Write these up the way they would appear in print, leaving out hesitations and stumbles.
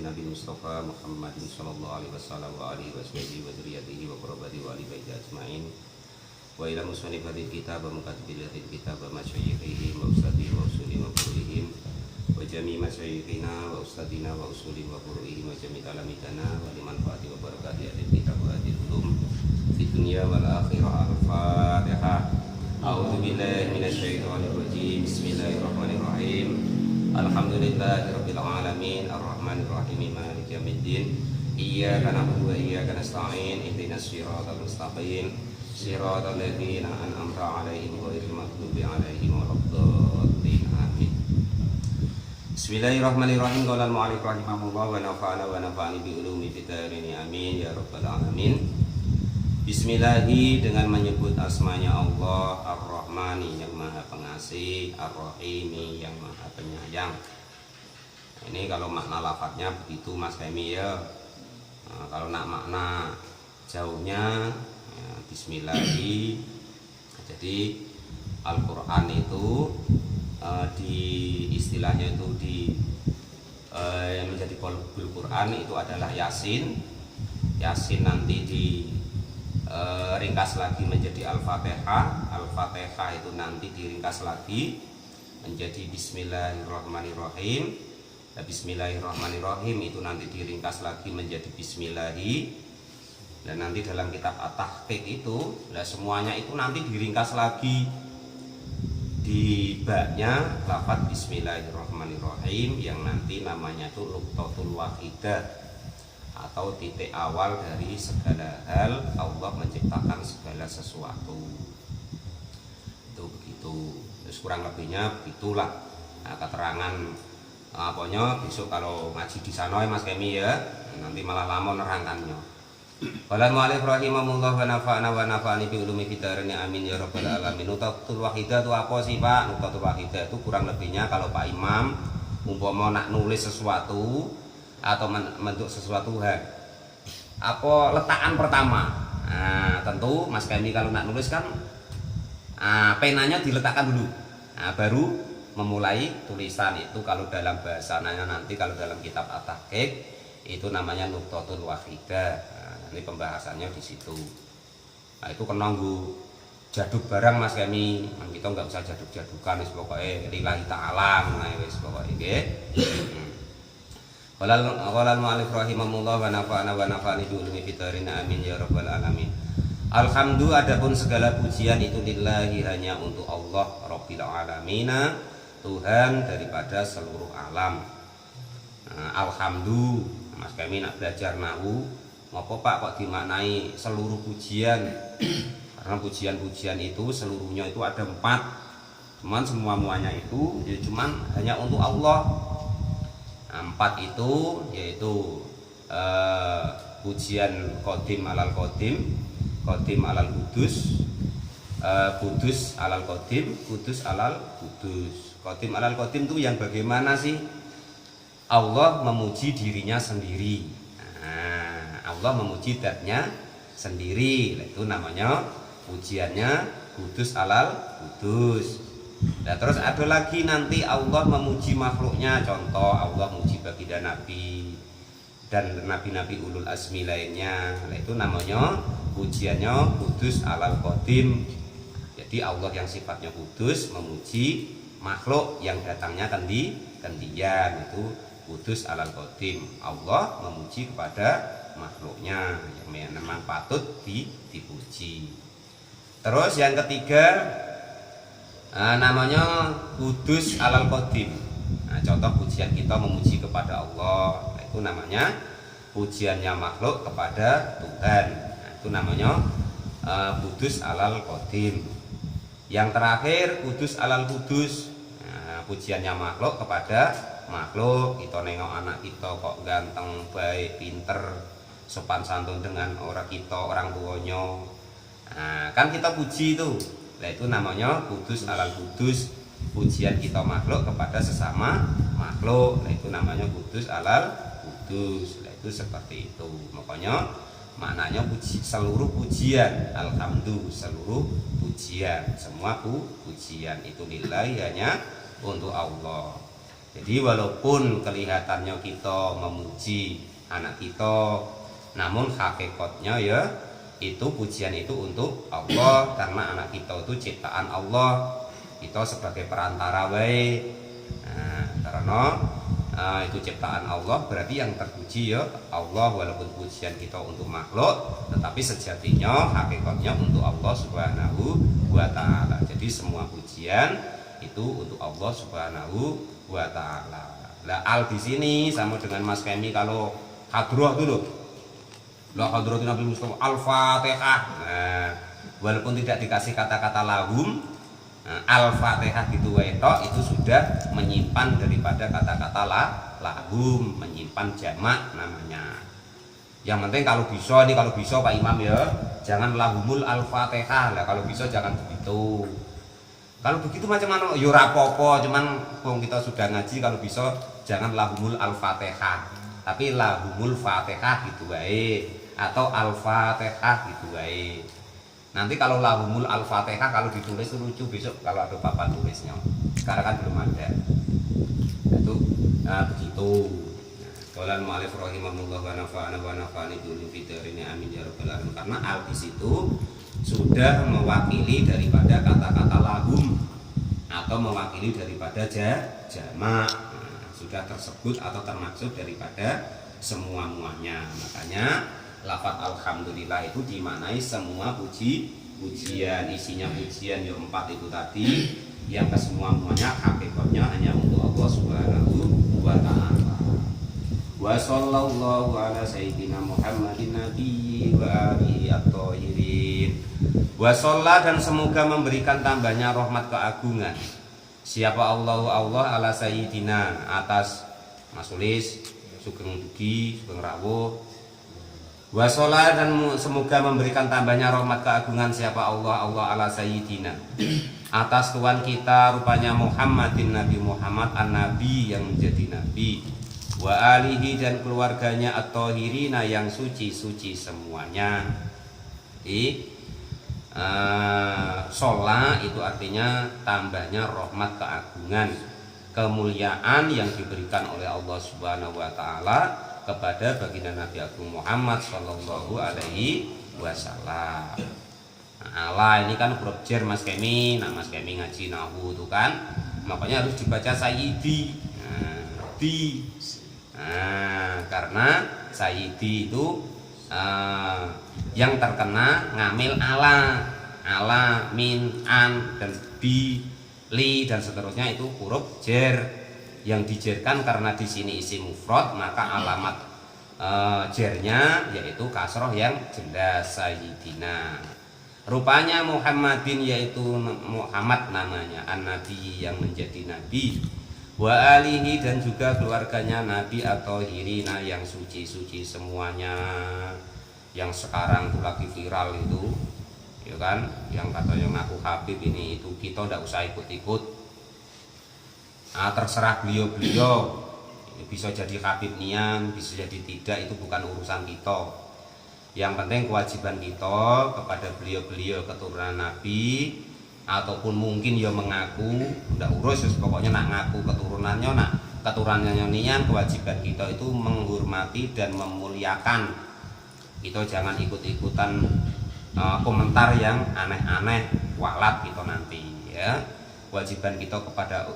Nabi Mustafa Muhammadin sallallahu alaihi wasallam wa alihi washabihi wa dzurriyyatihi wa qurrabati wa ali baiti ajmain. Wa ila musannifil kitab wa mukatibil kitab wa masyayikhihi wa ustadhi wa usuli wa furu'ihim wa jami' masyayikhina wa ustadina wa usuli wa furu'ihim wa jami' talamidana wa liman fa'ati wa barakati ahli kitab wa ahli ulum fi dunya wal akhirah. Al-Fatihah. A'udzu billahi minasy syaithanir rajim. Bismillahirrahmanirrahim. Alhamdulillahirabbil alamin arrahmanir rahim maliki yaumiddin. Iyyaka na'budu wa iyyaka nasta'in. Ihdinas siratal mustaqim. Siratal ladzina an'amta 'alaihim ghairil maghdubi 'alaihim waladdallin. Amin. Bismillahirrahmanirrahim. Qala al-mu'allif rahimahullah wa nafa'ana wa nafa'ani bi ulumi fid dharain. Amin ya rabbal alamin. Bismillahi, dengan menyebut asmanya Allah Ar-Rahmani yang maha pengasih, Ar-Rahimi yang maha penyayang. Ini kalau makna lafadznya begitu Mas Femi ya. Nah, kalau nak makna jauhnya ya, Bismillahi. Jadi Al-Quran itu di istilahnya itu menjadi Qulubul Quran itu adalah Yasin. Yasin nanti di ringkas lagi menjadi Al-Fatihah. Al-Fatihah itu nanti diringkas lagi menjadi Bismillahirrahmanirrahim. Nah, Bismillahirrahmanirrahim itu nanti diringkas lagi menjadi Bismillahi. Dan nanti dalam kitab At-Tahqiq itu, nah semuanya itu nanti diringkas lagi di baknya lafadz Bismillahirrahmanirrahim yang nanti namanya itu Nuqtatul Wahidah, atau titik awal dari segala hal. Allah menciptakan segala sesuatu. Itu begitu. Terus kurang lebihnya begitulah. Nah, keterangan apanya besok kalau ngaji di sana ya Mas Kemi ya. Nanti malah lama nerangkannya. Qala al-mu'allif rahimahullah wa nafa'ana wa nafa'ani bi ulumi fid dharain. Amin ya rabbal alamin. Nuqtatul wahidah itu apa sih Pak? Nuqtatul wahidah itu kurang lebihnya kalau Pak Imam umpama nak nulis sesuatu atau membentuk sesuatu hal, apa letakan pertama. Nah, tentu Mas Kemi kalau nak nulis kan penanya diletakkan dulu, baru memulai tulisan. Itu kalau dalam bahasanya nanti kalau dalam kitab At-Tahqiq itu namanya Nuqtatul Wahidah. Ini pembahasannya di situ. Nah, itu kena nggo jaduk barang Mas Kemi. Kita nggak usah jaduk-jadukan, wis pokoke lillahi ta'ala wis pokoke nggih. Qala al-mu'allif rahimahullah wa nafa'ana wa nafa'ani bi ulumi fid dharain. Amin ya rabbal alamin. Alhamdu, adapun segala pujian itu lillahi, hanya untuk Allah Rabbil alamin, Tuhan daripada seluruh alam. Alhamdu, Mas kami nak belajar nahwu, ngopo Pak kok dimaknai seluruh pujian? Karena pujian-pujian itu seluruhnya itu ada 4. Cuman semuanya itu ya cuman hanya untuk Allah. 4 itu yaitu pujian qadim alal qadim, qadim alal kudus, kudus alal qadim, kudus alal kudus. Qadim alal qadim itu yang bagaimana sih? Allah memuji dirinya sendiri. Allah memuji zatnya sendiri. Itu namanya pujiannya kudus alal kudus. Nah, terus ada lagi nanti Allah memuji makhluknya. Contoh Allah memuji baginda Nabi dan nabi-nabi ulul azmi lainnya. Nah, itu namanya pujiannya kudus alal qadim. Jadi Allah yang sifatnya kudus memuji makhluk yang datangnya gantian. Itu kudus alal qadim. Allah memuji kepada makhluknya yang memang patut dipuji. Terus yang ketiga namanya kudus alal qadim. Nah, contoh pujian kita memuji kepada Allah, nah, itu namanya pujiannya makhluk kepada Tuhan. Nah, itu namanya kudus alal qadim. Yang terakhir kudus alal kudus. Nah, pujiannya makhluk kepada makhluk. Kita nengok anak kita kok ganteng, baik, pinter, sopan santun dengan orang kita, orang tuanya. Nah, kan kita puji itu. Nah, itu namanya kudus alal kudus, pujian kita makhluk kepada sesama makhluk. Nah, itu namanya kudus alal kudus. Nah, itu seperti itu. Makanya maknanya seluruh pujian. Alhamdulillah, seluruh pujian, semua pujian itu lillahi, hanya untuk Allah. Jadi walaupun kelihatannya kita memuji anak kita, namun hakikatnya ya itu pujian itu untuk Allah, karena anak kita itu ciptaan Allah, kita sebagai perantara wae. Nah, karena itu ciptaan Allah, berarti yang terpuji ya Allah, walaupun pujian kita untuk makhluk, tetapi sejatinya hakikatnya untuk Allah Subhanahu wa taala. Jadi semua pujian itu untuk Allah Subhanahu wa taala. Lah al di sini sama dengan Mas Kemi kalau hadroh itu loh. La hadratin Nabi Mustafa Al-Fatihah. Nah, walaupun tidak dikasih kata-kata lahum, Al-Fatihah gitu itu sudah menyimpan daripada kata-kata lahum, menyimpan jamak namanya. Yang penting kalau bisa Pak Imam ya, jangan lahumul Al-Fatihah. Lah kalau bisa jangan begitu. Kalau begitu macam mana? Ya ora apa-apa, cuman kita sudah ngaji, kalau bisa jangan lahumul Al-Fatihah. Tapi lahumul Fatihah gitu wae, atau Al-Fatihah gitu wae. Nanti kalau lahumul Al-Fatihah kalau ditulis itu lucu besok kalau ada papan tulisnya. Sekarang kan belum ada. Itu begitu. Qala al-mu'allif rahimahullah wa nafa'ani bi fitrin amin ya rabbal alamin. Karena al di situ sudah mewakili daripada kata-kata lahum atau mewakili daripada jamak. Sudah tersebut atau termaksud daripada semua-muanya. Makanya lafaz alhamdulillah itu dimaknai semua pujian, isinya pujian ya 4 itu tadi, yang kesemua-muanya hakikatnya hanya untuk Allah Subhanahu wa taala. Wa sallallahu ala sayyidina Muhammadin nabiyyi wa alihi at-thahirin. Wa shalla, dan semoga memberikan tambahnya rahmat keagungan siapa Allah ala sayyidina, atas Mas Ulis Sugeng Dugi Sugeng Rawuh. Wa shalla, dan semoga memberikan tambahnya rahmat keagungan siapa Allah ala sayyidina, atas Tuhan kita rupanya Muhammadin Nabi Muhammad an-nabi yang menjadi nabi, wa alihi, dan keluarganya at-thahirina yang suci-suci semuanya. Sholat itu artinya tambahnya rahmat keagungan, kemuliaan yang diberikan oleh Allah Subhanahu wa taala kepada baginda Nabi Agung Muhammad sallallahu alaihi wasallam. Allah ini kan huruf jar Mas Kemi. Nah, Mas Kemi ngaji nahwu itu kan, makanya harus dibaca sayyidi. Karena sayyidi itu yang terkena ngamil ala, min, an, dan bi, li, dan seterusnya itu huruf jar yang dijerkan. Karena di sini isi mufrad, maka alamat jarnya yaitu kasroh yang jelas, sayyidina. Rupanya Muhammadin, yaitu Muhammad namanya, an-nabi yang menjadi nabi, wa alihi, dan juga keluarganya nabi atau hirina yang suci-suci semuanya. Yang sekarang tuh lagi viral itu ya kan, yang katanya ngaku Habib ini itu, kita ndak usah ikut-ikut. Terserah beliau-beliau, bisa jadi Habib nian, bisa jadi tidak, itu bukan urusan kita. Yang penting kewajiban kita kepada beliau-beliau keturunan nabi, ataupun mungkin ya mengaku, ndak urus, pokoknya nak ngaku keturunannya nian, kewajiban kita itu menghormati dan memuliakan. Kita jangan ikut-ikutan komentar yang aneh-aneh, walat gitu nanti ya. Kewajiban kita kepada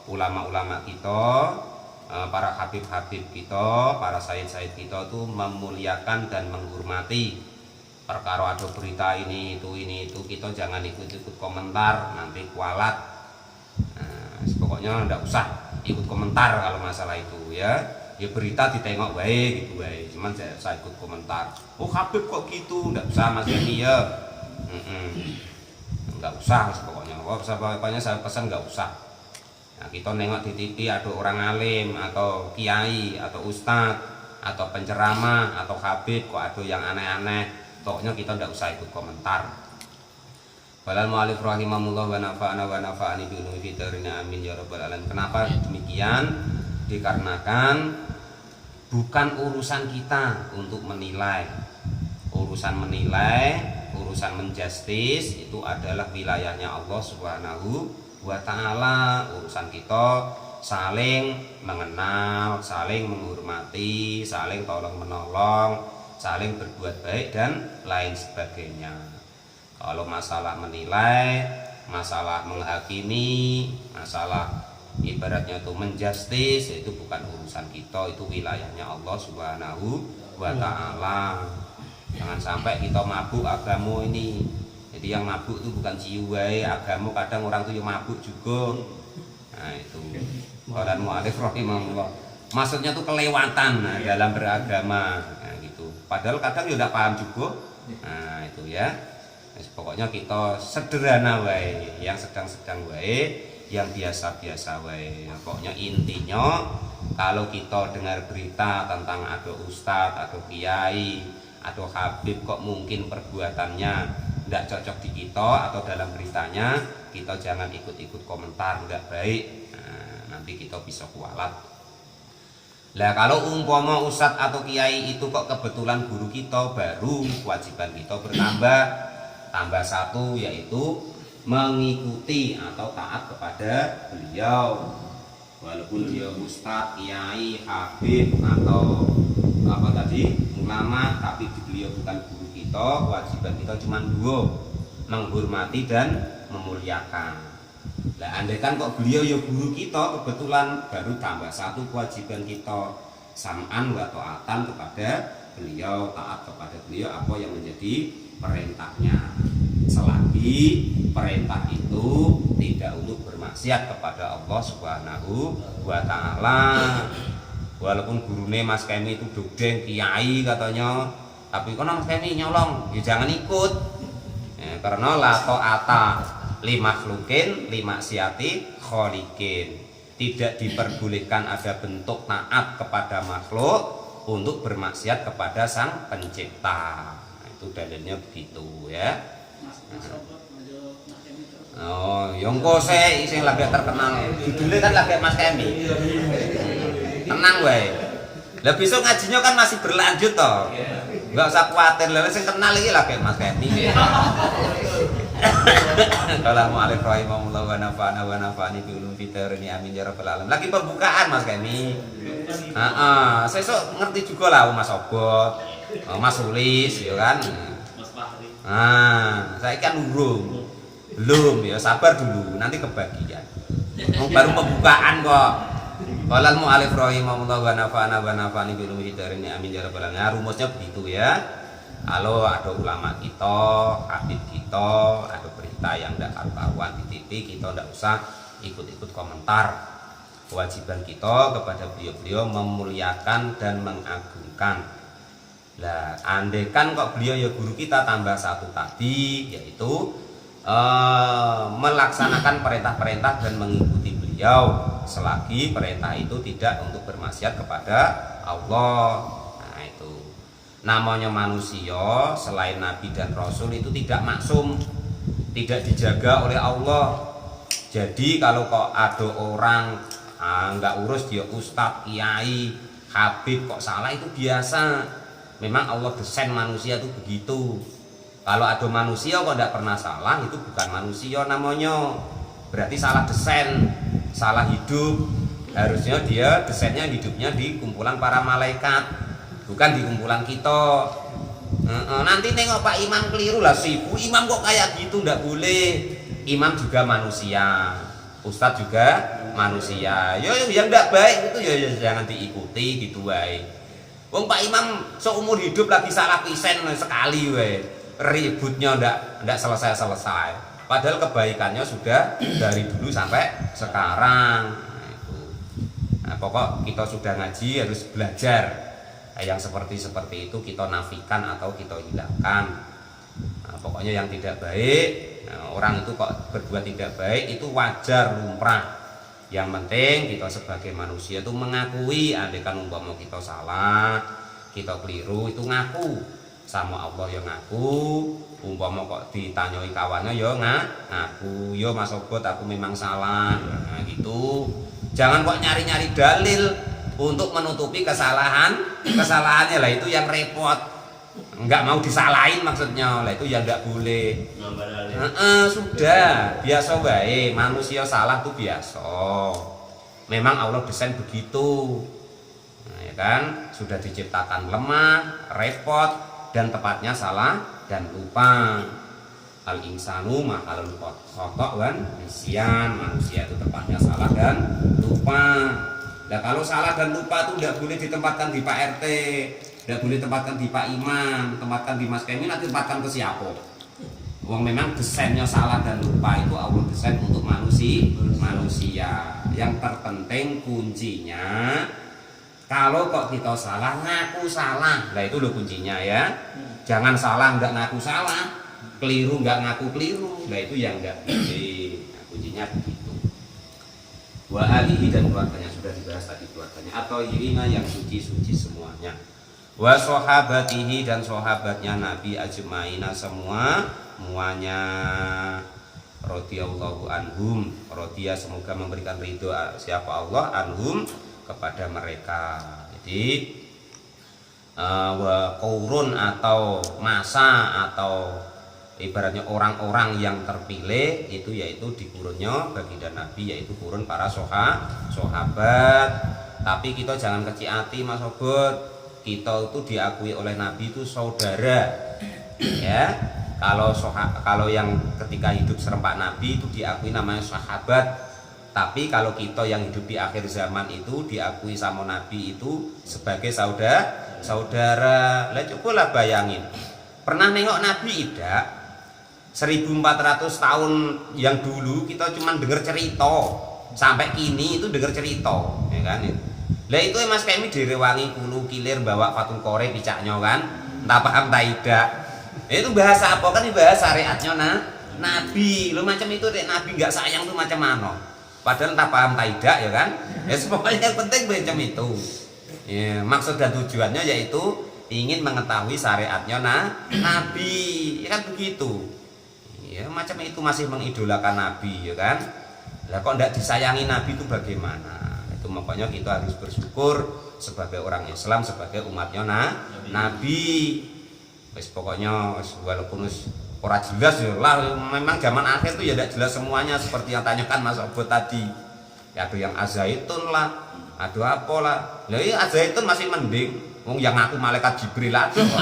ulama-ulama kita, para habib-habib kita, para sayyid-sayyid kita itu memuliakan dan menghormati. Perkara ada berita ini itu kita jangan ikut-ikut komentar, nanti kualat. Pokoknya ndak usah ikut komentar kalau masalah itu ya. Ya berita ditengok baik gitu baik, cuman saya ikut komentar. Oh Habib kok gitu, ndak usah Mas Yani ya. Nggak usah pokoknya. Pokoknya saya pesan nggak usah. Nah, kita nengok di TV ada orang alim atau kiai atau ustadz atau penceramah atau habib kok ada yang aneh-aneh, pokoknya kita ndak usah ikut komentar. Walal mu'alif rahimahullah wa nafa'ani bi ulumi fitrina amin ya rabbal alamin. Kenapa demikian? Dikarenakan bukan urusan kita untuk menilai. Urusan menjustis itu adalah wilayahnya Allah Subhanahu wa taala. Urusan kita saling mengenal, saling menghormati, saling tolong menolong, saling berbuat baik dan lain sebagainya. Kalau masalah menilai, masalah menghakimi, masalah ibaratnya itu menjustis, itu bukan urusan kita, itu wilayahnya Allah Subhanahu wa Ta'ala. Jangan sampai kita mabuk agama ini. Jadi yang mabuk itu bukan jiwa, agama kadang orang itu yang mabuk juga. Nah itu Qala mu'alif rahimahullah. Maksudnya tuh kelewatan dalam beragama, nah, gitu. Padahal kadang ya tidak paham juga. Nah itu ya. Pokoknya kita sederhana wae, yang sedang-sedang wae, yang biasa-biasa wae. Pokoknya intinya kalau kita dengar berita tentang ada ustadz, ada kiai, atau habib kok mungkin perbuatannya tidak cocok di kita atau dalam beritanya, kita jangan ikut-ikut komentar, nggak baik. Nah, nanti kita bisa kualat. Lah kalau umpama ustadz atau kiai itu kok kebetulan guru kita, baru kewajiban kita bertambah. Tambah satu, yaitu mengikuti atau taat kepada beliau. Walaupun dia ustadz, kiai, habib atau apa tadi, ulama, tapi beliau bukan guru kita, kewajiban kita cuma dua, menghormati dan memuliakan. Nah, andai kan kok beliau ya guru kita, kebetulan baru tambah satu kewajiban kita, sam'an wa ta'atan kepada beliau, taat kepada beliau apa yang menjadi perintahnya, selagi perintah itu tidak untuk bermaksiat kepada Allah Subhanahu wa Ta'ala. Walaupun gurune Mas Kemi itu dogdeng kiai katanya, tapi kono Mas Kemi nyolong, ya jangan ikut ya, karena la ta'ata li makhlukin li maksiati kholikin. Tidak diperbolehkan ada bentuk taat kepada makhluk untuk bermaksiat kepada sang pencipta. Itu dalilnya begitu ya. Oh, yang kose sing lagi terkenal. Judulnya kan lagi Mas Kemi. Tenang wae. Lah besok ngajinya kan masih berlanjut toh. Enggak usah khawatir, lha sing kenal iki lagi Mas Kemi. Assalamualaikum warahmatullahi wabarakatuh wa nafa'ani bi ulum fitarini amin ya rabbal alamin. Lagi pembukaan Mas Kemi. Heeh, sesuk ngerti juga lah Mas Obot, Mas Ulis ya kan. Saya kan urung. Belum ya, sabar dulu, nanti kebagian. Baru pembukaan kok. Qalal mu'alif rahimahullah wa nafa'ani bi ulum fitarini amin ya rabbal alamin. Rumusnya begitu ya. Kalau ada ulama kita, habib kita, ada berita yang tidak karu-karuan di TV, kita tidak usah ikut-ikut komentar. Kewajiban kita kepada beliau-beliau memuliakan dan mengagungkan. Lah, andaikan kok beliau ya guru kita, tambah satu tadi, yaitu melaksanakan perintah-perintah dan mengikuti beliau selagi perintah itu tidak untuk bermaksiat kepada Allah. Nah itu. Namanya manusia selain Nabi dan Rasul itu tidak maksum, tidak dijaga oleh Allah. Jadi kalau kok ada orang nggak urus dia ustadz, kiai, habib kok salah, itu biasa. Memang Allah desain manusia itu begitu. Kalau ada manusia kok tidak pernah salah, itu bukan manusia namanya. Berarti salah desain, salah hidup. Harusnya dia desainnya hidupnya di kumpulan para malaikat, bukan di kumpulan kita. Nanti nengok Pak Imam keliru lah, sih Bu Imam kok kayak gitu, ndak boleh. Imam juga manusia, Ustadz juga manusia. Yang ndak baik itu ya jangan diikuti gitu wae. Wong Pak Imam seumur hidup lagi salah pisen sekali wae, ributnya ndak selesai. Padahal kebaikannya sudah dari dulu sampai sekarang. Nah, pokok kita sudah ngaji harus belajar. Yang seperti itu kita nafikan atau kita hilangkan. Nah, pokoknya yang tidak baik, orang itu kok berbuat tidak baik itu wajar, lumrah. Yang penting kita sebagai manusia itu mengakui, andaikan umpama kita salah, kita keliru, itu ngaku sama Allah ya ngaku. Umpama kok ditanyoi kawannya ya ngaku, ya Mas Obot aku memang salah. Nah gitu. Jangan kok nyari-nyari dalil untuk menutupi kesalahannya lah, itu yang repot. Enggak mau disalahin maksudnya lah, itu yang enggak boleh. Sudah biasa wae, manusia salah tuh biasa. Memang Allah desain begitu. Nah, ya kan, sudah diciptakan lemah, repot, dan tepatnya salah dan lupa. Al insanu mahalul khotok kan, nisyan, manusia itu tepatnya salah dan lupa. Nah kalau salah dan lupa itu tidak boleh ditempatkan di Pak RT, tidak boleh ditempatkan di Pak Imam, tempatkan di Mas Kemi, nanti tempatkan ke siapa? Wong memang desainnya salah dan lupa itu Allah desain untuk manusia. Yang terpenting kuncinya, kalau kok kita salah ngaku salah, nah itu loh kuncinya ya. Jangan salah nggak ngaku salah, keliru nggak ngaku keliru, nah itu yang nggak boleh. Nah, kuncinya begitu. Wa alihi dan keluarganya sudah dibahas tadi keluarganya, atau yirina yang suci-suci semuanya. Wa sahabatihi dan sahabatnya Nabi ajmaina semuanya. Radhiyallahu anhum, radhiya semoga memberikan ridho siapa Allah anhum kepada mereka. Jadi wa qaurun atau masa atau ibaratnya orang-orang yang terpilih itu yaitu di kurunnya baginda Nabi, yaitu kurun para sahabat. Tapi kita jangan kecil hati Mas Sobat, kita itu diakui oleh Nabi itu saudara ya. Kalau yang ketika hidup serempak Nabi itu diakui namanya sahabat. Tapi kalau kita yang hidup di akhir zaman itu diakui sama Nabi itu sebagai saudara. Lah cobalah bayangin, pernah nengok Nabi tidak? 1400 tahun yang dulu kita cuma dengar cerita, sampai kini itu dengar cerita, ya kan? Lah itu Mas Kemi direwangi kulo kilir bawa patung kore picaknya kan, entah paham tak tidak. Itu bahasa apa kan? Bahasa syariatnya Nabi. Lo macam itu Nabi nggak sayang tuh macam mana? Padahal entah paham tak tidak ya kan? Ya pokoknya yang penting macam itu. Ya, maksud dan tujuannya yaitu ingin mengetahui syariatnya Nabi, ya kan begitu. Ya macam itu masih mengidolakan Nabi ya kan. Lah kok tidak disayangi Nabi itu bagaimana? Itu makanya kita harus bersyukur sebagai orang Islam, sebagai umatnya Nabi. Wis pokoknya walaupun ora jelas ya lah, memang zaman akhir tuh ya tidak jelas semuanya seperti yang tanyakan Mas Obot tadi. Ya ada yang azaitun lah, ada apa lah. Lah iya azaitun masih mending. Wong yang aku malaikat Jibril aja kok.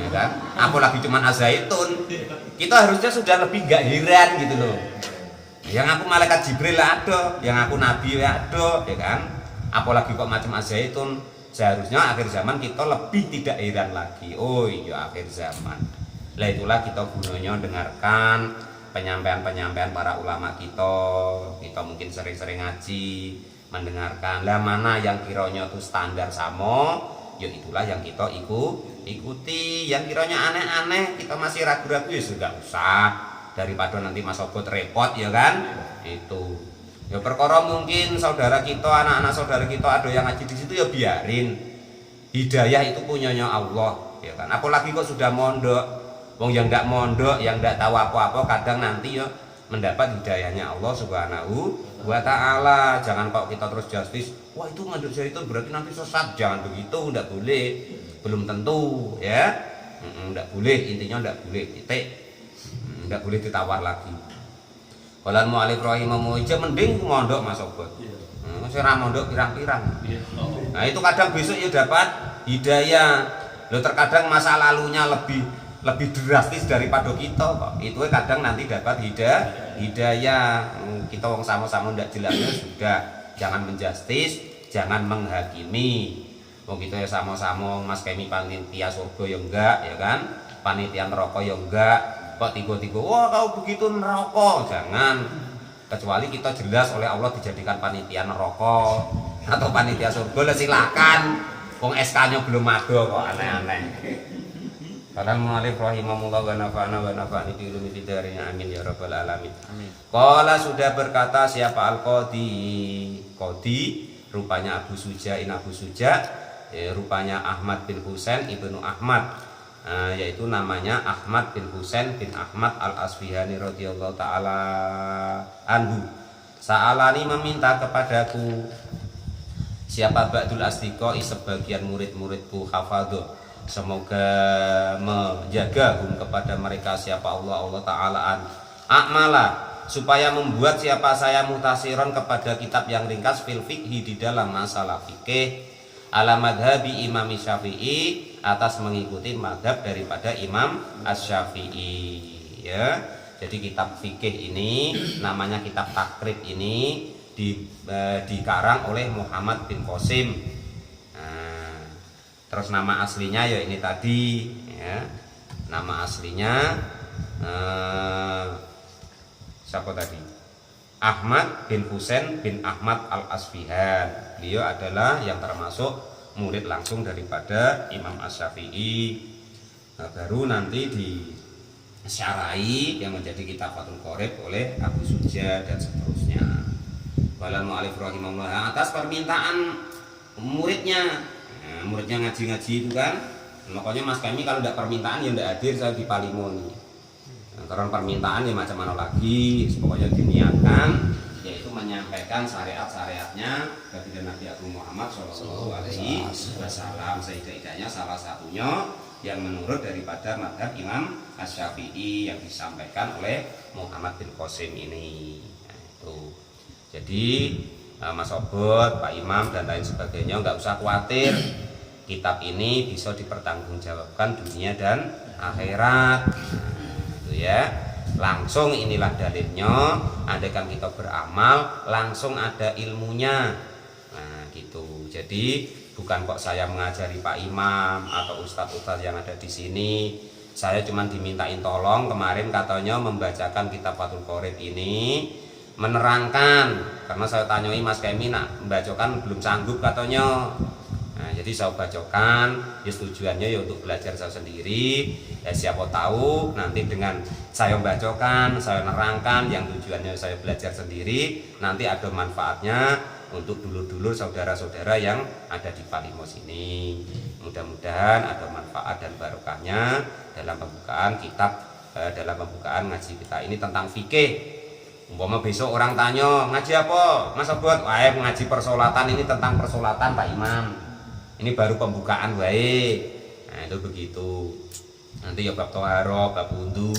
Ya kan? Apalagi cuman azaitun. Kita harusnya sudah lebih gak heran gitu loh. Yang aku malaikat Jibril ada, yang aku nabi ada, ya kan? Apalagi kok macam azaitun. Seharusnya akhir zaman kita lebih tidak heran lagi. Oh iya akhir zaman. Lah itulah kita gunanya dengarkan penyampaian-penyampaian para ulama kita. Kita mungkin sering-sering ngaji, mendengarkan. Lah mana yang kiranya itu standar sama, ya itulah yang kita ikuti. Yang kiranya aneh-aneh, kita masih ragu-ragu ya sudah usah. Daripada nanti Mas Obot repot ya kan? Itu. Ya perkara mungkin saudara kita, anak-anak saudara kita ada yang ngaji di situ ya biarin. Hidayah itu punyanya Allah, ya kan. Apalagi kok sudah mondok. Wong yang enggak mondok, yang enggak tahu apa-apa kadang nanti ya mendapat hidayahnya Allah Subhanahu wa taala. Jangan kok kita terus justice, wah itu manduk saya itu berarti nanti sesat. Jangan begitu, enggak boleh. Belum tentu, ya. Enggak boleh, intinya enggak boleh. Titik. Enggak boleh ditawar lagi. Kalau mu'alif rahimahu aja mending mondok Mas Obot. Saya mondok pirang-pirang. Nah itu kadang besok ya dapat hidayah. Lo terkadang masa lalunya lebih drastis daripada kita kok. Itu kadang nanti dapat hidayah. Kita wong sama-sama ndak jelasnya sudah. Jangan menjustis, jangan menghakimi. Wong kita ya sama-sama Mas Kemi panitia surga ya enggak, ya kan? Panitia neraka ya enggak. Kok tiba-tiba wah kau begitu neraka, jangan. Kecuali kita jelas oleh Allah dijadikan panitia neraka atau panitia surga, lah silakan. Wong SK-nya belum ada kok, aneh-aneh. Karena mu'alif rahimahullah wa nafa'ni bi ulumi fid amin ya rabbal alamin. Amin. Qala sudah berkata siapa Al-Qadi? Qadi rupanya Abu Suja, rupanya Ahmad bin Husain ibnu Ahmad. Yaitu namanya Ahmad bin Husain bin Ahmad al-Asfihani radhiyallahu ta'ala anhu. Sa'alani meminta kepadaku siapa Ba'dul Asdiqai sebagian murid-muridku hafadhu, semoga menjaga kepada mereka siapa Allah ta'ala an a'mala supaya membuat siapa saya muhtasiron kepada kitab yang ringkas fil fikhi di dalam masalah fikih ala madhabi Imam Syafi'i atas mengikuti madhab daripada Imam Asy-Syafi'i ya. Jadi kitab fikih ini namanya kitab takrib ini dikarang oleh Muhammad bin Qasim. Nah, terus nama aslinya ya ini tadi ya. Nama aslinya siapa tadi? Ahmad bin Husain bin Ahmad Al-Asfihan. Beliau adalah yang termasuk murid langsung daripada Imam Asy-Syafi'i. Nah, baru nanti disyarahi yang menjadi kitab Fathul Qorib oleh Abu Suja dan seterusnya. Walal mu'alif rahimahullah atas permintaan muridnya. Nah, muridnya ngaji-ngaji itu kan. Makanya Mas kami kalau tidak permintaan ya tidak hadir saya di Palimo nih. Karena permintaan ya macam mana lagi, pokoknya diniatkan yaitu menyampaikan syariat-syariatnya kepada Nabi Agung Muhammad Shallallahu Alaihi Wasallam. Setidaknya salah satunya yang menurut daripada madhab Imam Asy-Syafi'i yang disampaikan oleh Muhammad bin Qasim ini. Nah, itu. Jadi Mas Obot, Pak Imam dan lain sebagainya nggak usah khawatir. Kitab ini bisa dipertanggungjawabkan dunia dan akhirat. Ya, langsung inilah dalilnya. Andaikan kita beramal langsung ada ilmunya. Nah gitu. Jadi bukan kok saya mengajari Pak Imam atau ustadz-ustadz yang ada di sini. Saya cuma dimintain tolong kemarin katanya membacakan kitab Fathul Qorib ini, menerangkan. Karena saya tanyai Mas Kemi nak membacakan belum sanggup katanya. Nah, jadi saya bacakan, ya tujuannya ya untuk belajar saya sendiri. Ya siapa tahu nanti dengan saya bacakan, saya nerangkan yang tujuannya saya belajar sendiri, nanti ada manfaatnya untuk dulur-dulur saudara-saudara yang ada di Palimo sini. Mudah-mudahan ada manfaat dan barokahnya dalam pembukaan kitab, dalam pembukaan ngaji kita ini tentang fikih. Umpama besok orang tanya, ngaji apa? Mas Obot, wah ngaji persolatan, ini tentang persolatan Pak Imam. Ini baru pembukaan baik. Nah itu begitu. Nanti ya bab toharo, bab wudu.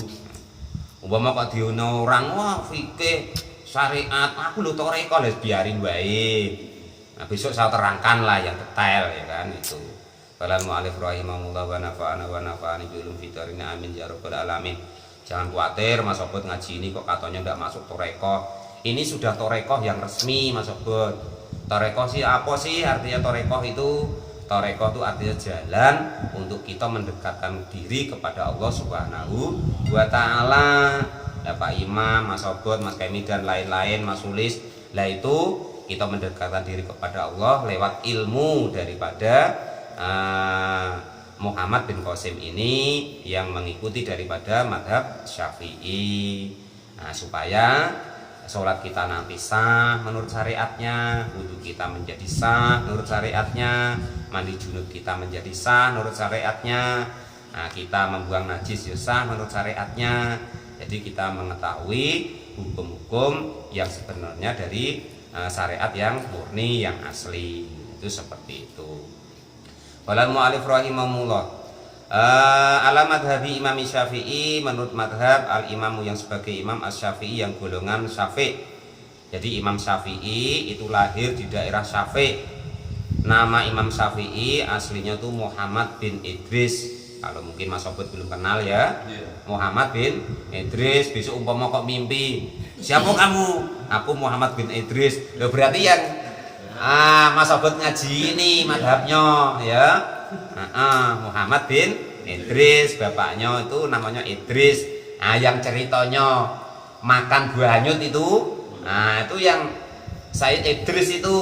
Umpama kok diono orang wah fikih syariat, aku lho toreko les biarin baik. Nah besok saya terangkan lah yang detail ya kan itu. Balal mu'alif rahimahullah wa nafa'ani bilum fitarina amin ya rabbal alamin. Jangan khawatir Mas Obot ngaji ini kok katanya tidak masuk toreko. Ini sudah toreko yang resmi Mas Obot. Toreko sih apa sih artinya toreko itu? Toreko itu artinya jalan untuk kita mendekatkan diri kepada Allah Subhanahu wa Ta'ala. Ya Pak Imam, Mas Obot, Mas Kemi dan lain-lain, Mas Sulis. Lah itu kita mendekatkan diri kepada Allah lewat ilmu daripada Muhammad bin Qasim ini yang mengikuti daripada madhab Syafi'i. Nah, supaya sholat kita nanti sah menurut syariatnya, wudhu kita menjadi sah menurut syariatnya, mandi junub kita menjadi sah menurut syariatnya, nah, kita membuang najis ya sah menurut syariatnya. Jadi kita mengetahui hukum-hukum yang sebenarnya dari syariat yang murni, yang asli. Itu seperti itu. Walal mu'alif rahimahullah ala madhabi Imam Syafi'i, menurut madhab al-imamu yang sebagai Imam Asy-Syafi'i yang golongan Syafi'. Jadi Imam Syafi'i itu lahir di daerah Syafi'. Nama Imam Syafi'i aslinya tuh Muhammad bin Idris. Kalau mungkin Mas Obot belum kenal ya, Muhammad bin Idris. Besok umpama kok mimpi, siapa kamu? Aku Muhammad bin Idris. Loh berarti yang Mas Obot ngaji ini madhabnya ya. Muhammad bin Idris, bapaknya itu namanya Idris. Nah, yang ceritanya makan buah hanyut itu, nah itu yang Said Idris itu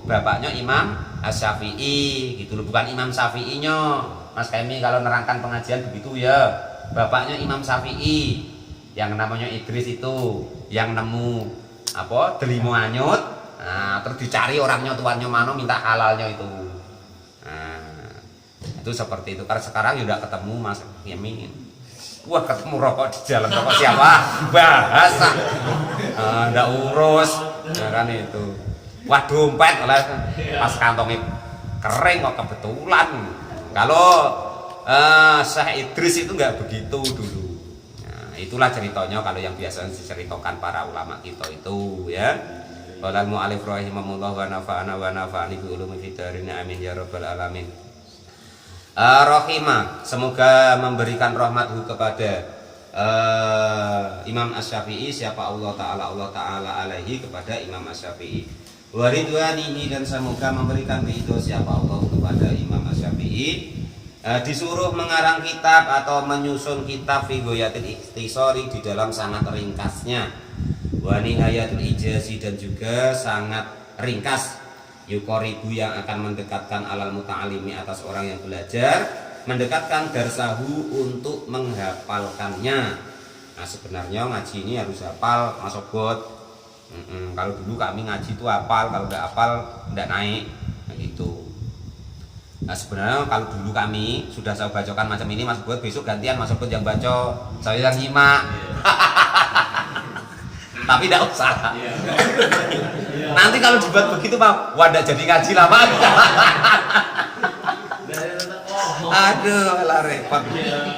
bapaknya Imam Asy-Syafi'i gitu loh, bukan Imam Syafi'inya. Mas Kemi kalau nerangkan pengajian begitu ya, bapaknya Imam Syafi'i yang namanya Idris itu yang nemu apa delimo hanyut. Nah, terus dicari orangnya tuannya mana minta halalnya itu. Itu seperti itu. Karena sekarang ya udah ketemu Mas Yamin. Wah ketemu rokok di jalan, rokok siapa? Bahasa ndak urus ya kan itu. Wah dompet oleh pas kantongnya kering kok kebetulan. Kalau Syekh Idris itu nggak begitu dulu. Nah, Itulah ceritanya kalau yang biasa diceritakan para ulama kita itu ya. Qala al-mu'allif rahimahullah wa nafa'ani bi ulumi fid dharain amin ya rabbal alamin. Rahimah, semoga memberikan rahmat kepada Imam Asy-Syafi'i, siapa Allah Ta'ala alaihi, kepada Imam Asy-Syafi'i. Wa ridwanihi, dan semoga memberikan ridho siapa Allah kepada Imam Asy-Syafi'i. Disuruh mengarang kitab atau menyusun kitab fi ghayatil ikhtisari, di dalam sangat ringkasnya, wa nihayatul ijazi, dan juga sangat ringkas, yukoribu, yang akan mendekatkan alal muta'alimi, atas orang yang belajar, mendekatkan darsahu untuk menghafalkannya. Nah sebenarnya ngaji ini harus hafal Mas Obot. Kalau dulu kami ngaji itu hafal, kalau nggak hafal nggak naik, nah gitu. Nah sebenarnya kalau dulu kami sudah saya bacakan macam ini, Mas Obot besok gantian Mas Obot yang baca, saya yang nyimak. Tapi tidak usah. Nanti kalau dibuat begitu Pak, wadah jadi ngaji lama. Aduh, lah repot.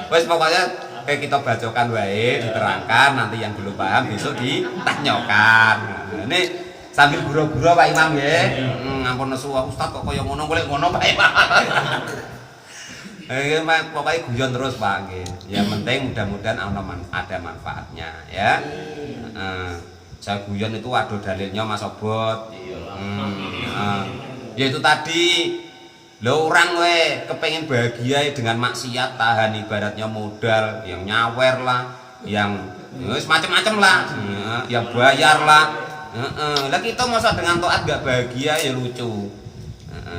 Wes pokoknya kayak kita bacakan wae, diterangkan, nanti yang belum paham besok ditanyakan. Nah, ini sambil guro-guro Pak Imam ya. Ngampun nesu Ustaz kok kaya ngono, golek ngono Pak Imam. Pokoknya guyon terus Pak nggih. Yang penting mudah-mudahan ada manfaatnya ya. Saya guyon itu waduh dalilnya Mas Obot. Ya itu tadi. Lo orang kepengen bahagia dengan maksiat, tahan ibaratnya modal yang nyawer lah, yang macam-macam lah, yang bayar lah. Lah kita masa dengan taat gak bahagia, ya lucu.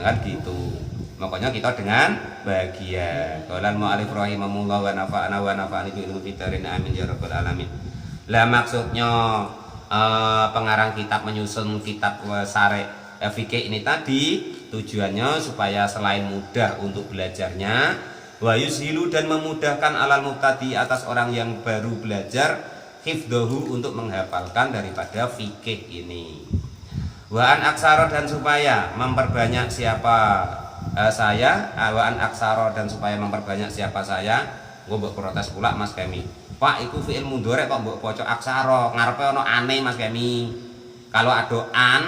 Kan gitu. Makanya kita dengan bahagia. Qalan mu'allif rahimahullah wa nafa'ani bi ilmi fid dharain amin ya rabbal alamin. Lah maksudnya pengarang kitab menyusun kitab Syarih fikih ini tadi tujuannya supaya selain mudah untuk belajarnya, wa yushilu, dan memudahkan alal mubtadi, atas orang yang baru belajar, hifdhahu, untuk menghafalkan daripada fikih ini. Wa an aksara, dan supaya memperbanyak siapa saya, wa an aksara, dan supaya memperbanyak siapa saya. Gue mbok protes pula Mas Kemi, Pak iku fi'il mudhari kok mbok poco aksara, ngarepe ono ane Mas Kemi. Kalau ada an,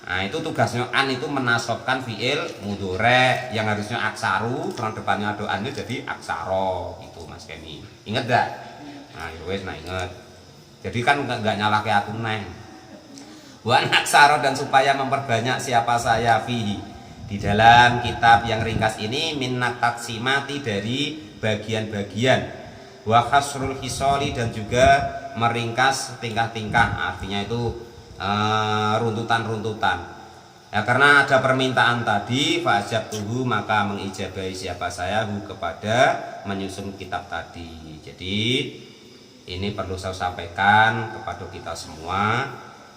nah itu tugasnya an itu menasobkan fi'il mudhari yang harusnya aksaru, karena depannya ada an jadi aksara gitu Mas Kemi. Ingat gak? Nah wes, nah ingat. Jadi kan nggak nyalahke aku neng. Wa aksara, dan supaya memperbanyak siapa saya fihi, di dalam kitab yang ringkas ini, minnat taksimati, dari bagian-bagian, wa khasrul hisoli, dan juga meringkas tingkah-tingkah, artinya itu runtutan-runtutan. Ya, karena ada permintaan tadi, fa'ajabtuhu, maka mengijabahi siapa saya kepada menyusun kitab tadi. Jadi ini perlu saya sampaikan kepada kita semua,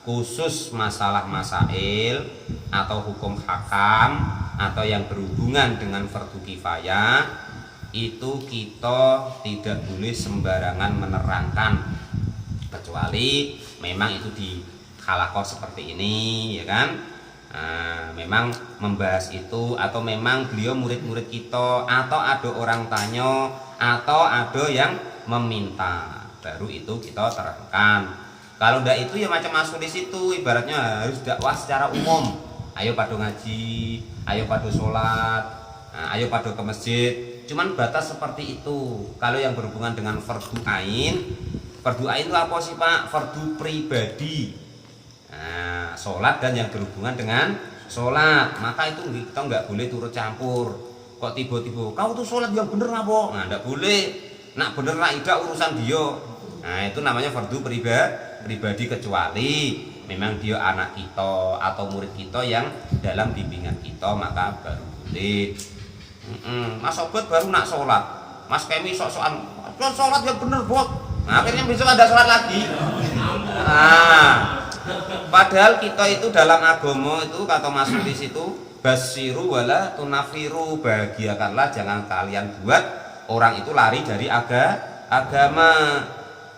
khusus masalah masail atau hukum hakam atau yang berhubungan dengan fardu kifayah, itu kita tidak boleh sembarangan menerangkan, kecuali memang itu di halakoh seperti ini ya kan. Nah, memang membahas itu, atau memang beliau murid-murid kita, atau ada orang tanya, atau ada yang meminta, baru itu kita terangkan. Kalau ndak itu ya macam Mas Sulis itu, ibaratnya harus dakwah secara umum. Ayo pada ngaji, ayo pada sholat, nah, ayo pada ke masjid. Cuman batas seperti itu. Kalau yang berhubungan dengan fardu ain itu apa sih Pak? Fardu pribadi. Nah, sholat dan yang berhubungan dengan sholat, maka itu kita nggak boleh turut campur. Kok tiba-tiba kau tuh sholat yang bener apa? Nah, nggak boleh. Nak bener nak tidak urusan dia. Nah, itu namanya fardu pribadi, kecuali memang dia anak kita atau murid kita yang dalam bimbingan kita, maka baru boleh. Mas Obot baru nak sholat, Mas Kemi sok-sokan sholat yang bener bot. Nah, akhirnya besok ada sholat lagi. Nah, padahal kita itu dalam agama itu, kata Mas Sulis itu, basiru wala tunafiru, bahagiakanlah, jangan kalian buat orang itu lari dari agama.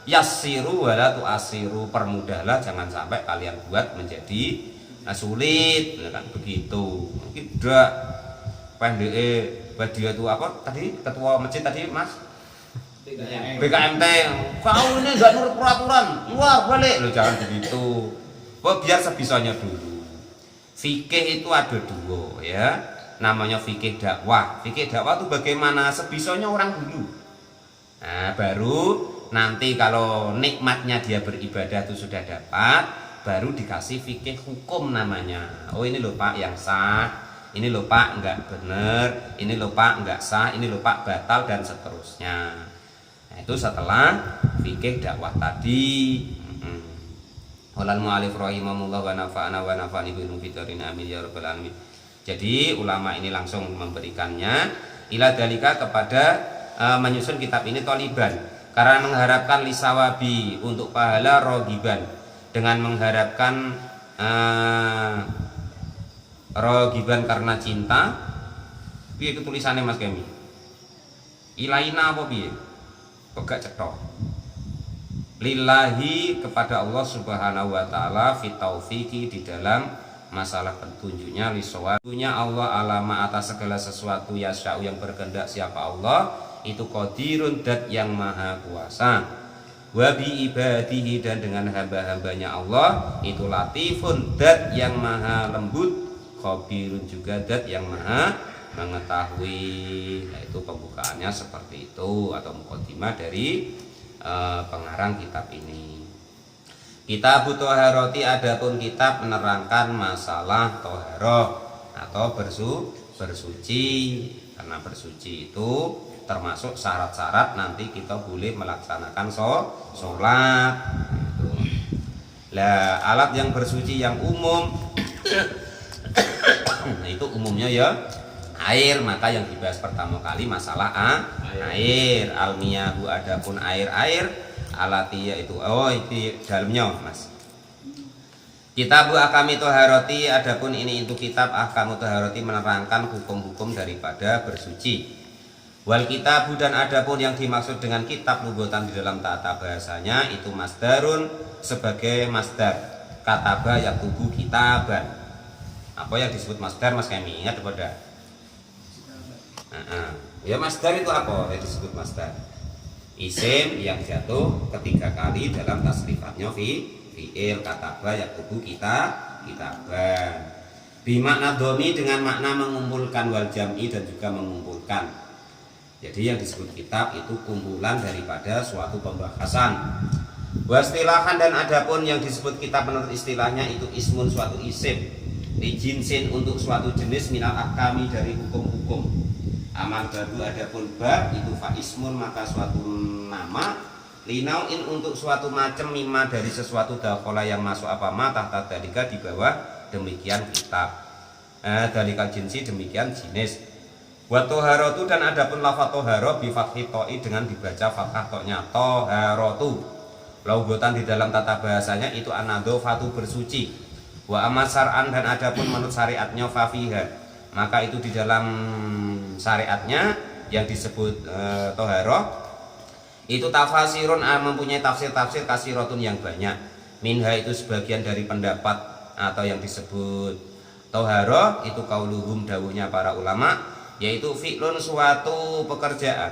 Yassiru wala tuasiru, permudahlah, jangan sampai kalian buat menjadi sulit, ya kan begitu. Tidak pendek dia itu apa tadi, ketua masjid tadi Mas BKMT, kau ini nggak nurut peraturan, keluar balik. Lo jangan begitu. Biar sebisanya dulu. Fikih itu ada dua ya. Namanya fikih dakwah. Fikih dakwah itu bagaimana sebisanya orang dulu. Nah, baru nanti kalau nikmatnya dia beribadah itu sudah dapat, baru dikasih fikih hukum namanya. Oh ini lho Pak yang sah, ini lho Pak enggak bener, ini lho Pak enggak sah, ini lho Pak batal dan seterusnya. Nah, itu setelah fikih dakwah tadi. Walal mu'alif rahimahullah wa nafa'ana wa nafa'ani bil mufidarin amin ya rabbal alamin. Jadi ulama ini langsung memberikannya ila dalika kepada menyusun kitab ini toliban karena mengharapkan lisawabi untuk pahala rogiban, dengan mengharapkan rogiban karena cinta. Piye itu tulisannya Mas Kemi? Ilaina apa piye? Kok gak cetok? Lillahi kepada Allah Subhanahu wa taala fit taufiqi di dalam masalah petunjuknya lisawatunya Allah alama atas segala sesuatu yasya'u yang berkehendak siapa Allah itu qadirun dat yang maha kuasa, wa bi ibadihi dan dengan hamba-hambanya Allah itu latifun dat yang maha lembut, khabirun juga dat yang maha mengetahui. Nah, itu pembukaannya seperti itu atau muqaddimah dari pengarang kitab ini. Kitab Toharoti adapun kitab menerangkan masalah toharoh atau bersuci, karena bersuci itu termasuk syarat-syarat nanti kita boleh melaksanakan sholat. Lah alat yang bersuci yang umum itu umumnya ya air, maka yang dibahas pertama kali masalah air. Almiyahu adapun air alatiya itu itu dalamnya Mas. Kitab Ahkami Toharoti adapun ini itu kitab Ahkamu Toharoti menerangkan hukum-hukum daripada bersuci. Wal kitabu dan adapun yang dimaksud dengan kitab lugotan di dalam tata bahasanya itu masdarun sebagai masdar kataba yaktubu kitaban. Apa yang disebut masdar Mas kami ingat pada? Ya masdar itu apa yang disebut masdar? Isim yang jatuh ketiga kali dalam tasrifatnya fi'il kataba yaktubu kitaban. Bimakna domi dengan makna mengumpulkan wal jam'i dan juga mengumpulkan. Jadi yang disebut kitab itu kumpulan daripada suatu pembahasan. Wastilahan dan adapun yang disebut kitab menurut istilahnya itu ismun suatu isim, lijinsin untuk suatu jenis minal ahkami dari hukum-hukum. Amal baru adapun bab itu faismun maka suatu nama, linauin untuk suatu macam mimma dari sesuatu dakhala yang masuk apa mata dalika di bawah demikian kitab. Dalika jinsi demikian jenis. Wa toharotu dan adapun lafaz toharo bi fathi to'i dengan dibaca fathah to'nya toharotu. Logotan di dalam tata bahasanya itu anadzofatu bersuci. Wa amasar'an dan adapun menurut syariatnya fafiha. Maka itu di dalam syariatnya yang disebut toharo itu tafasirun mempunyai tafsir-tafsir kasirotun yang banyak. Minha itu sebagian dari pendapat atau yang disebut toharo itu kauluhum dawuhnya para ulama, yaitu fi'lun suatu pekerjaan,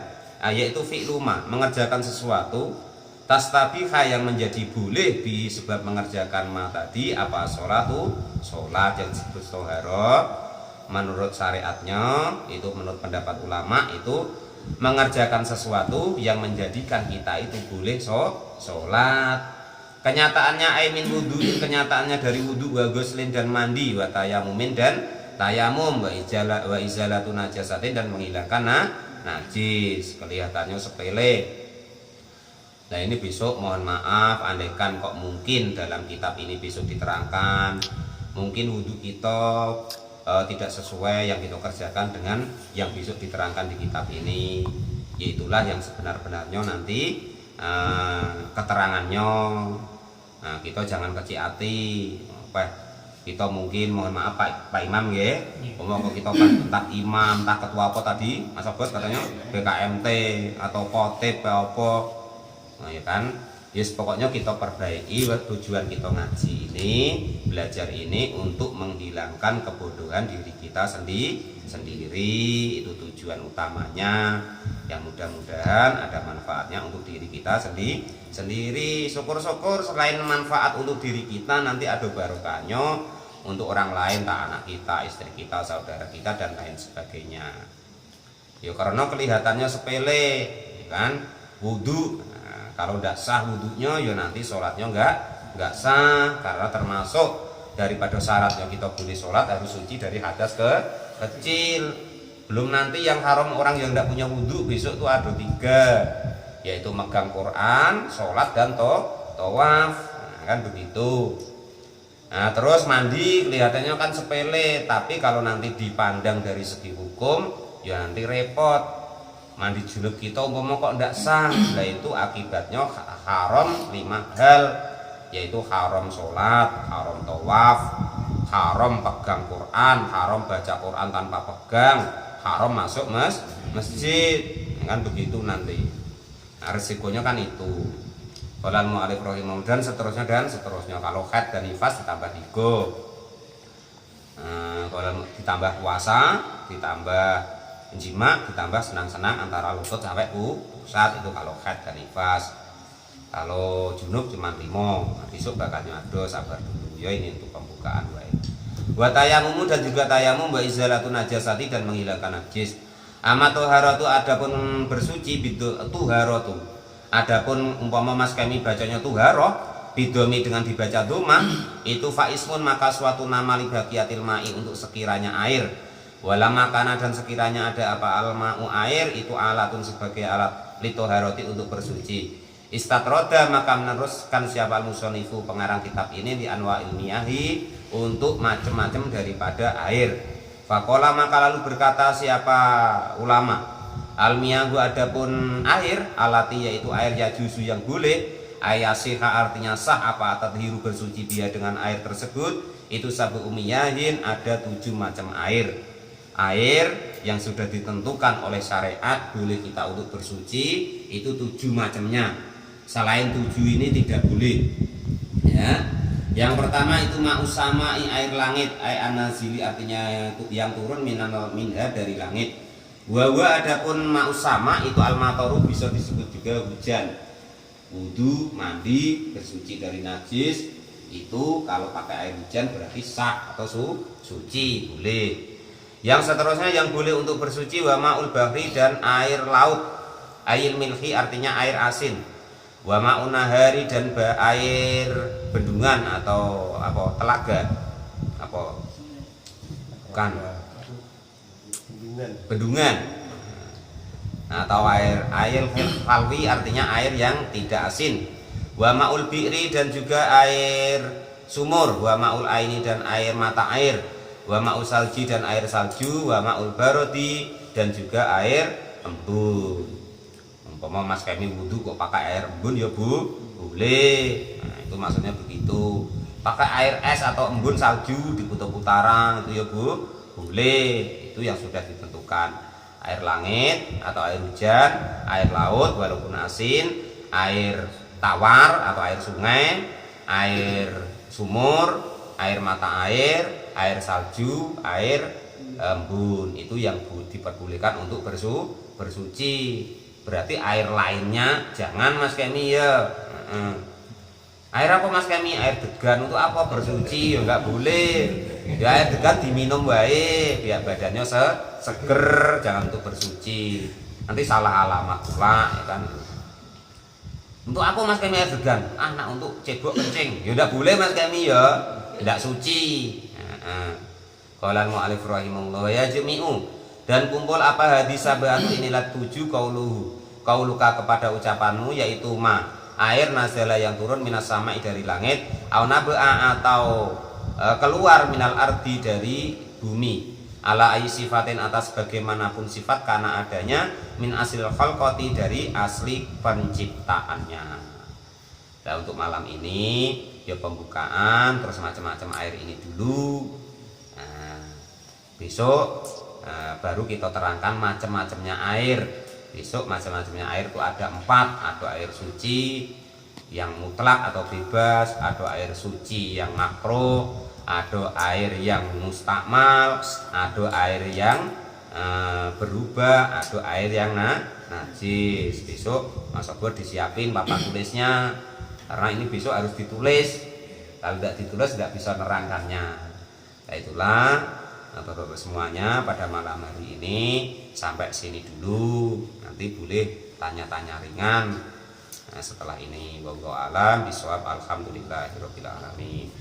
yaitu fi'luma mengerjakan sesuatu tastabiha yang menjadi boleh sebab mengerjakan ma tadi apa sholat yang disebut toharo menurut syariatnya itu menurut pendapat ulama itu mengerjakan sesuatu yang menjadikan kita itu boleh sholat. Kenyataannya aimin wudu, kenyataannya dari wudu wa ghuslin dan mandi wa tayamumin dan tayamum wa izalatu najasatin dan menghilangkan najis. Kelihatannya sepele. Nah ini besok mohon maaf andaikan kok mungkin dalam kitab ini besok diterangkan mungkin wudhu kita tidak sesuai yang kita kerjakan dengan yang besok diterangkan di kitab ini, yaitulah yang sebenar-benarnya nanti keterangannya. Nah, kita jangan kecil hati. Kita mungkin mohon maaf Pak Imam ya, kalau kita kan entah imam, entah ketua apa tadi, Mas Abot katanya BKMT atau Kotip apa, nah ya kan, Yes, pokoknya kita perbaiki. Tujuan kita ngaji ini, belajar ini untuk menghilangkan kebodohan diri kita sendiri. Itu tujuan utamanya. Yang mudah-mudahan ada manfaatnya untuk diri kita sendiri. Syukur-syukur selain manfaat untuk diri kita, nanti ada barokahnya untuk orang lain, tak anak kita, istri kita, saudara kita, dan lain sebagainya. Ya karena kelihatannya sepele, kan? Wudhu. Kalau tidak sah wudhunya, ya nanti sholatnya enggak sah, karena termasuk daripada syaratnya kita boleh sholat harus suci dari hadas kecil. Belum nanti yang haram orang yang tidak punya wudhu besok tuh ada 3, yaitu megang Quran, sholat, dan tawaf. Kan begitu. Nah terus mandi kelihatannya kan sepele, tapi kalau nanti dipandang dari segi hukum, ya nanti repot. Mandi junub kita umpama kok ndak sah, nah itu akibatnya haram 5 hal, yaitu haram sholat, haram tawaf, haram pegang Quran, haram baca Quran tanpa pegang, haram masuk masjid, kan begitu nanti. Nah, resikonya kan itu. Qala al-mu'allif rahimahullah, dan seterusnya. Kalau haid dan nifas ditambah 3. Kalau ditambah puasa, ditambah jima, ditambah senang-senang antara lutut sampai pusat, itu kalau haid dan nifas. Kalau junub cuma 5. Besok bakal nyado, sabar dulu ya, ini untuk pembukaan baik. Wa tayammum, dan juga tayamum, wa izalatun najasati, dan menghilangkan najis. Ama toharatu, adapun bersuci, bidu tuharatu. Adapun umpama mas kami bacanya tuharoh bidomi dengan dibaca doma, itu faismun, maka suatu nama libaqiyatil ma'i, untuk sekiranya air. Wala makana, dan sekiranya ada apa alma'u, air, itu alatun sebagai alat litoharoti, untuk bersuci. Istatroda, maka meneruskan siapa al-musonifu, pengarang kitab ini, di anwa ilmiyahi, untuk macam-macam daripada air. Fakola, maka lalu berkata siapa ulama, almiyahu, adapun air, alati, yaitu air yajuzu, yang boleh, ayasiha, artinya sah, apa tadhiru, bersuci dia dengan air tersebut, itu sabu umiyahin, ada 7 macam air. Air yang sudah ditentukan oleh syariat boleh kita untuk bersuci itu 7 macamnya. Selain 7 ini tidak boleh. Ya. Yang pertama itu ma'usama, air langit, anazili, artinya yang turun minha, dari langit. Wawa, adapun ma'usama itu al-mataru, bisa disebut juga hujan. Wudu, mandi, bersuci dari najis, itu kalau pakai air hujan berarti sah atau suci, boleh. Yang seterusnya yang boleh untuk bersuci wa ma'ul bahri, dan air laut, air milhi, artinya air asin. Wa ma'un nahari, dan air bendungan atau apa, telaga, apa bukan, bendungan, atau air halwi, artinya air yang tidak asin. Wa ma'ul bi'ri, dan juga air sumur. Wa ma'ul aini, dan air mata air. Wa ma'ul salji, dan air salju. Wa ma'ul barodi, dan juga air embun. Umpama mas kami wudhu kok pakai air embun, ya bu, boleh. Nah, itu maksudnya begitu. Pakai air es atau embun salju di kutub utara, itu ya bu, boleh. Itu yang sudah ditentukan. Air langit atau air hujan, air laut walaupun asin, air tawar atau air sungai, air sumur, air mata air, air salju, air embun, itu yang diperbolehkan untuk bersuci. Berarti air lainnya jangan mas kami ya. Air apa mas kami? Air degan, untuk apa bersuci? Ya nggak boleh. Ya air degan diminum baik, biar badannya seger, jangan untuk bersuci. Nanti salah alamat pula, ya kan. Untuk apa mas kami air degan? Nah untuk cebok kencing. Ya udah boleh mas kami ya, tidak suci. Qala al-mu'allif rahimahullah, ya jami'u, dan kumpul apa hadis sab'atu, inilah 7 kauluka, kepada ucapanmu, yaitu ma, air nazala, yang turun, minas sama'i, dari langit, au naba'a, atau keluar, minal ardi, dari bumi, ala ayi sifatin, atas bagaimanapun sifat, karena adanya, min asil khalqati, dari asli penciptaannya. Nah untuk malam ini ya pembukaan, terus macam-macam air ini dulu. Besok baru kita terangkan macam-macamnya air. Besok macam-macamnya air itu ada 4, ada air suci, yang mutlak atau bebas, ada air suci yang makruh, ada air yang mustakmal, ada air yang berubah, ada air yang najis. Besok Mas Obor disiapin papan tulisnya, karena ini besok harus ditulis. Kalau tidak ditulis tidak bisa nerangkannya. Nah, itulah Bapak-bapak semuanya, pada malam hari ini sampai sini dulu. Nanti boleh tanya-tanya ringan setelah ini. Wallahu a'lam bishawab. Alhamdulillahirabbil alamin.